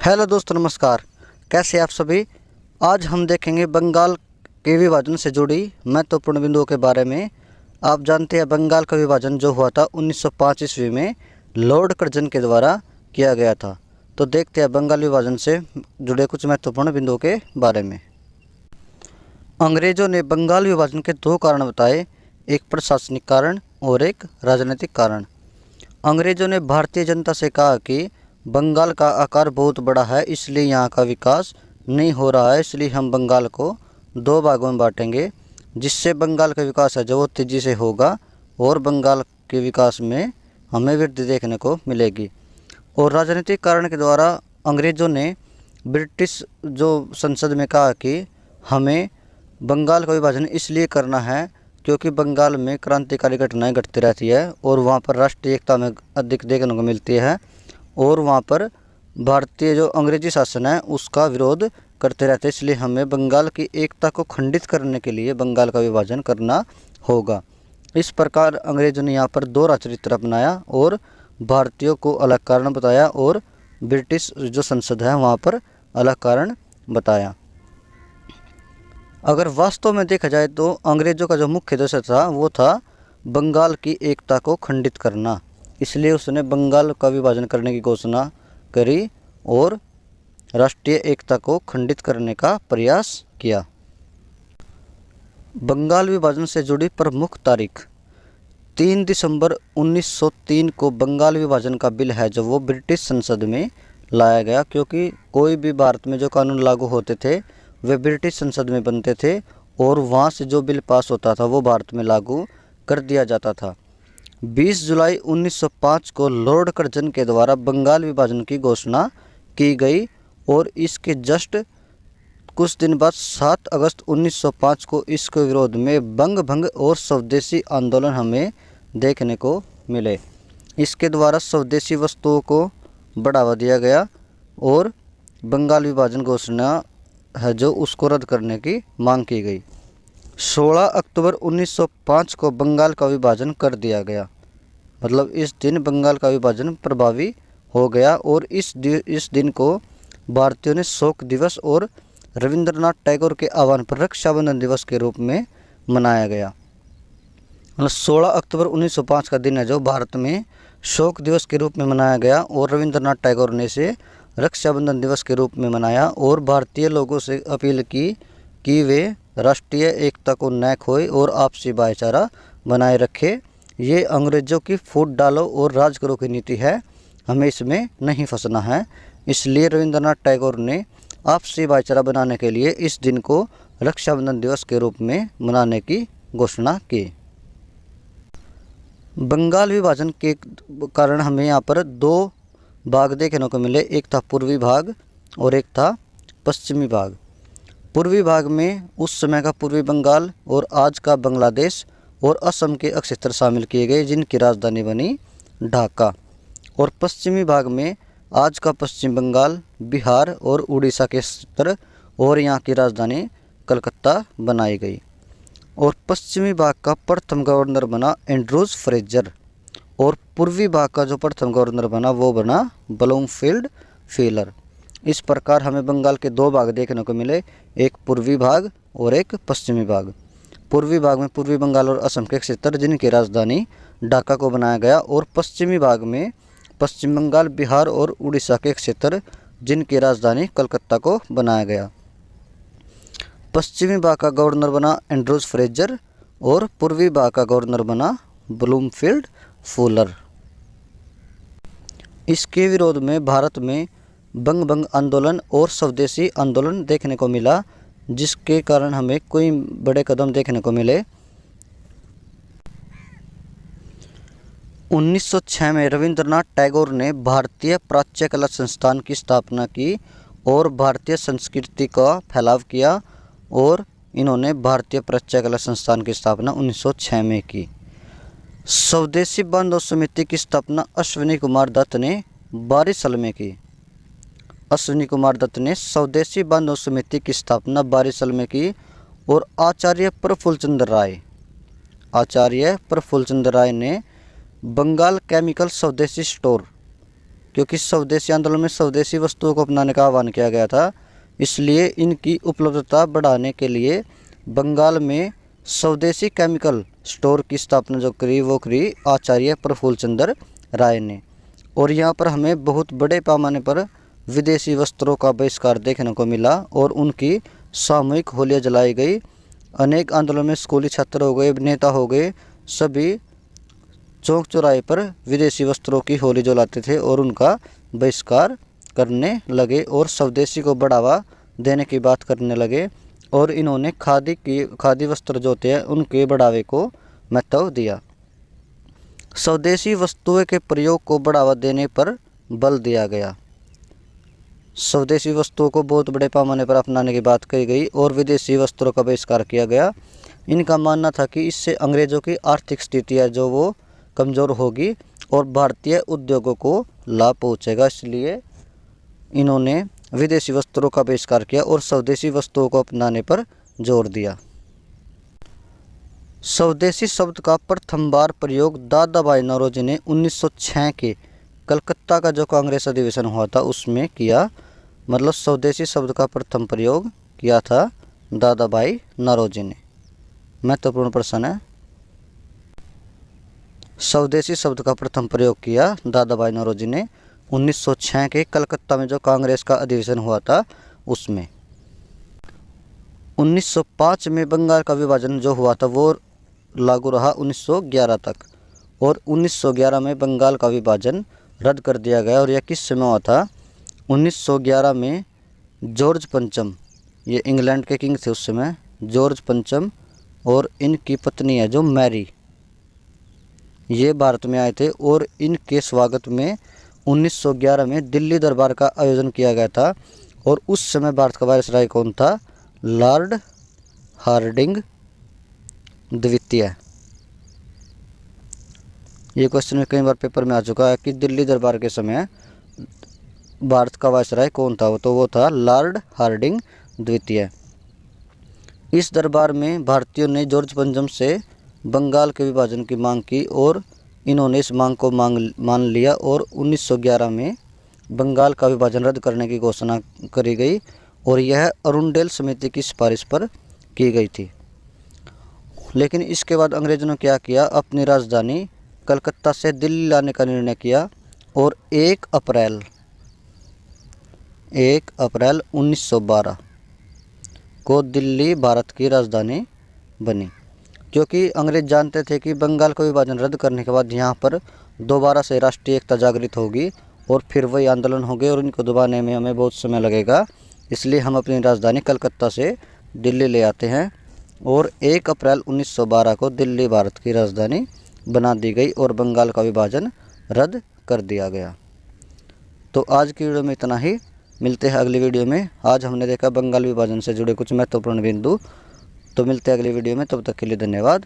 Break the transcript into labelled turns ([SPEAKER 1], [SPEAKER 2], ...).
[SPEAKER 1] Hello दोस्तों, नमस्कार। कैसे आप सभी। आज हम देखेंगे बंगाल के विभाजन से जुड़ी महत्वपूर्ण बिंदुओं के बारे में। आप जानते हैं बंगाल का विभाजन जो हुआ था 1905 ईस्वी में लॉर्ड कर्जन के द्वारा किया गया था। तो देखते हैं बंगाल विभाजन से जुड़े कुछ महत्वपूर्ण बिंदुओं के बारे में। अंग्रेजों ने बंगाल विभाजन के दो कारण बताए, एक प्रशासनिक कारण और एक राजनीतिक कारण। अंग्रेजों ने भारतीय जनता से कहा कि बंगाल का आकार बहुत बड़ा है, इसलिए यहाँ का विकास नहीं हो रहा है, इसलिए हम बंगाल को दो भागों में बांटेंगे, जिससे बंगाल का विकास है जो वो तेज़ी से होगा और बंगाल के विकास में हमें वृद्धि देखने को मिलेगी। और राजनीतिक कारण के द्वारा अंग्रेज़ों ने ब्रिटिश जो संसद में कहा कि हमें बंगाल का विभाजन इसलिए करना है क्योंकि बंगाल में क्रांतिकारी घटनाएं घटती रहती है और वहाँ पर राष्ट्रीय एकता में अधिक देखने को मिलती है और वहाँ पर भारतीय जो अंग्रेजी शासन है उसका विरोध करते रहते हैं, इसलिए हमें बंगाल की एकता को खंडित करने के लिए बंगाल का विभाजन करना होगा। इस प्रकार अंग्रेजों ने यहाँ पर दोहरा चरित्र अपनाया और भारतीयों को अलग कारण बताया और ब्रिटिश जो संसद है वहाँ पर अलग कारण बताया। अगर वास्तव में देखा जाए तो अंग्रेज़ों का जो मुख्य उद्देश्य था वो था बंगाल की एकता को खंडित करना, इसलिए उसने बंगाल का विभाजन करने की घोषणा करी और राष्ट्रीय एकता को खंडित करने का प्रयास किया। बंगाल विभाजन से जुड़ी प्रमुख तारीख 3 दिसंबर 1903 को बंगाल विभाजन का बिल है जो वो ब्रिटिश संसद में लाया गया, क्योंकि कोई भी भारत में जो कानून लागू होते थे वे ब्रिटिश संसद में बनते थे और वहाँ से जो बिल पास होता था वो भारत में लागू कर दिया जाता था। 20 जुलाई 1905 को लॉर्ड कर्जन के द्वारा बंगाल विभाजन की घोषणा की गई और इसके जस्ट कुछ दिन बाद 7 अगस्त 1905 को इसके विरोध में बंग भंग और स्वदेशी आंदोलन हमें देखने को मिले। इसके द्वारा स्वदेशी वस्तुओं को बढ़ावा दिया गया और बंगाल विभाजन घोषणा है जो उसको रद्द करने की मांग की गई। 16 अक्टूबर 1905 को बंगाल का विभाजन कर दिया गया, मतलब इस दिन बंगाल का विभाजन प्रभावी हो गया और इस दिन को भारतीयों ने शोक दिवस और रविंद्रनाथ टैगोर के आह्वान पर रक्षाबंधन दिवस के रूप में मनाया गया। मतलब 16 अक्टूबर 1905 का दिन है जो भारत में शोक दिवस के रूप में मनाया गया और रविंद्रनाथ टैगोर ने इसे रक्षाबंधन दिवस के रूप में मनाया और भारतीय लोगों से अपील की कि वे राष्ट्रीय एकता को न खोए और आपसी भाईचारा बनाए रखे। ये अंग्रेज़ों की फूट डालो और राज करो की नीति है, हमें इसमें नहीं फंसना है। इसलिए रविंद्रनाथ टैगोर ने आपसी भाईचारा बनाने के लिए इस दिन को रक्षाबंधन दिवस के रूप में मनाने की घोषणा की। बंगाल विभाजन के कारण हमें यहाँ पर दो भाग देखने को मिले, एक था पूर्वी भाग और एक था पश्चिमी भाग। पूर्वी भाग में उस समय का पूर्वी बंगाल और आज का बांग्लादेश और असम के क्षेत्र शामिल किए गए जिनकी राजधानी बनी ढाका। और पश्चिमी भाग में आज का पश्चिम बंगाल, बिहार और उड़ीसा के क्षेत्र और यहाँ की राजधानी कलकत्ता बनाई गई। और पश्चिमी भाग का प्रथम गवर्नर बना एंड्रूज फ्रेजर और पूर्वी भाग का जो प्रथम गवर्नर बना वो बना ब्लूमफील्ड फीलर। इस प्रकार हमें बंगाल के दो भाग देखने को मिले, एक पूर्वी भाग और एक पश्चिमी भाग। पूर्वी भाग में पूर्वी बंगाल और असम के क्षेत्र जिनकी राजधानी ढाका को बनाया गया और पश्चिमी भाग में पश्चिम बंगाल, बिहार और उड़ीसा के क्षेत्र जिनकी राजधानी कलकत्ता को बनाया गया। पश्चिमी भाग का गवर्नर बना एंड्रूज फ्रेजर और पूर्वी भाग का गवर्नर बना ब्लूमफील्ड फूलर। इसके विरोध में भारत में बंग भंग आंदोलन और स्वदेशी आंदोलन देखने को मिला, जिसके कारण हमें कोई बड़े कदम देखने को मिले। 1906 में रविंद्रनाथ टैगोर ने भारतीय प्राच्य कला संस्थान की स्थापना की और भारतीय संस्कृति का फैलाव किया और इन्होंने भारतीय प्राच्य कला संस्थान की स्थापना 1906 में की। स्वदेशी बांधव समिति की स्थापना अश्विनी कुमार दत्त ने 12 साल में की। अश्विनी कुमार दत्त ने स्वदेशी बांधव समिति की स्थापना 12 साल में की और आचार्य प्रफुल्ल चंद्र राय ने बंगाल केमिकल स्वदेशी स्टोर क्योंकि स्वदेशी आंदोलन में स्वदेशी वस्तुओं को अपनाने का आह्वान किया गया था, इसलिए इनकी उपलब्धता बढ़ाने के लिए बंगाल में स्वदेशी केमिकल स्टोर की स्थापना जो करी वो करी आचार्य प्रफुल्ल चंद्र राय ने। और यहाँ पर हमें बहुत बड़े पैमाने पर विदेशी वस्त्रों का बहिष्कार देखने को मिला और उनकी सामूहिक होलियाँ जलाई गई। अनेक आंदोलन में स्कूली छात्र हो गए, नेता हो गए, सभी चौक चौराहे पर विदेशी वस्त्रों की होली जलाते थे और उनका बहिष्कार करने लगे और स्वदेशी को बढ़ावा देने की बात करने लगे। और इन्होंने खादी वस्त्र जो होते हैं उनके बढ़ावे को महत्व दिया। स्वदेशी वस्तुओं के प्रयोग को बढ़ावा देने पर बल दिया गया। स्वदेशी वस्तुओं को बहुत बड़े पैमाने पर अपनाने की बात कही गई और विदेशी वस्त्रों का बहिष्कार किया गया। इनका मानना था कि इससे अंग्रेज़ों की आर्थिक स्थिति है जो वो कमज़ोर होगी और भारतीय उद्योगों को लाभ पहुंचेगा, इसलिए इन्होंने विदेशी वस्त्रों का बहिष्कार किया और स्वदेशी वस्तुओं को अपनाने पर जोर दिया। स्वदेशी शब्द का प्रथम बार प्रयोग दादा भाई नौरोजी ने 1906 के कलकत्ता का जो कांग्रेस अधिवेशन हुआ था उसमें किया। मतलब स्वदेशी शब्द का प्रथम प्रयोग किया था दादा भाई नौरोजी ने। महत्वपूर्ण प्रश्न है। स्वदेशी शब्द का प्रथम प्रयोग किया दादा भाई नौरोजी ने 1906 के कलकत्ता में जो कांग्रेस का अधिवेशन हुआ था उसमें। 1905 में बंगाल का विभाजन जो हुआ था वो लागू रहा 1911 तक और 1911 में बंगाल का विभाजन रद्द कर दिया गया। और यह किस समय हुआ था? 1911 में जॉर्ज पंचम, ये इंग्लैंड के किंग थे उस समय, जॉर्ज पंचम और इनकी पत्नी है जो मैरी, ये भारत में आए थे और इनके स्वागत में 1911 में दिल्ली दरबार का आयोजन किया गया था। और उस समय भारत का वायसराय कौन था? लॉर्ड हार्डिंग द्वितीय। ये क्वेश्चन में कई बार पेपर में आ चुका है कि दिल्ली दरबार के समय भारत का वायसराय कौन था, तो वो था लॉर्ड हार्डिंग द्वितीय। इस दरबार में भारतीयों ने जॉर्ज पंचम से बंगाल के विभाजन की मांग की और इन्होंने इस मांग को मान लिया और 1911 में बंगाल का विभाजन रद्द करने की घोषणा करी गई और यह अरुंडेल समिति की सिफारिश पर की गई थी। लेकिन इसके बाद अंग्रेजों ने क्या किया? अपनी राजधानी कलकत्ता से दिल्ली लाने का निर्णय किया और 1 अप्रैल 1912 को दिल्ली भारत की राजधानी बनी। क्योंकि अंग्रेज जानते थे कि बंगाल का विभाजन रद्द करने के बाद यहाँ पर दोबारा से राष्ट्रीय एकता जागृत होगी और फिर वही आंदोलन होंगे और इनको दबाने में हमें बहुत समय लगेगा, इसलिए हम अपनी राजधानी कलकत्ता से दिल्ली ले आते हैं। और 1 अप्रैल 1912 को दिल्ली भारत की राजधानी बना दी गई और बंगाल का विभाजन रद्द कर दिया गया। तो आज की वीडियो में इतना ही, मिलते हैं अगली वीडियो में। आज हमने देखा बंगाल विभाजन से जुड़े कुछ महत्वपूर्ण बिंदु। तो मिलते हैं अगली वीडियो में, तब तक के लिए धन्यवाद।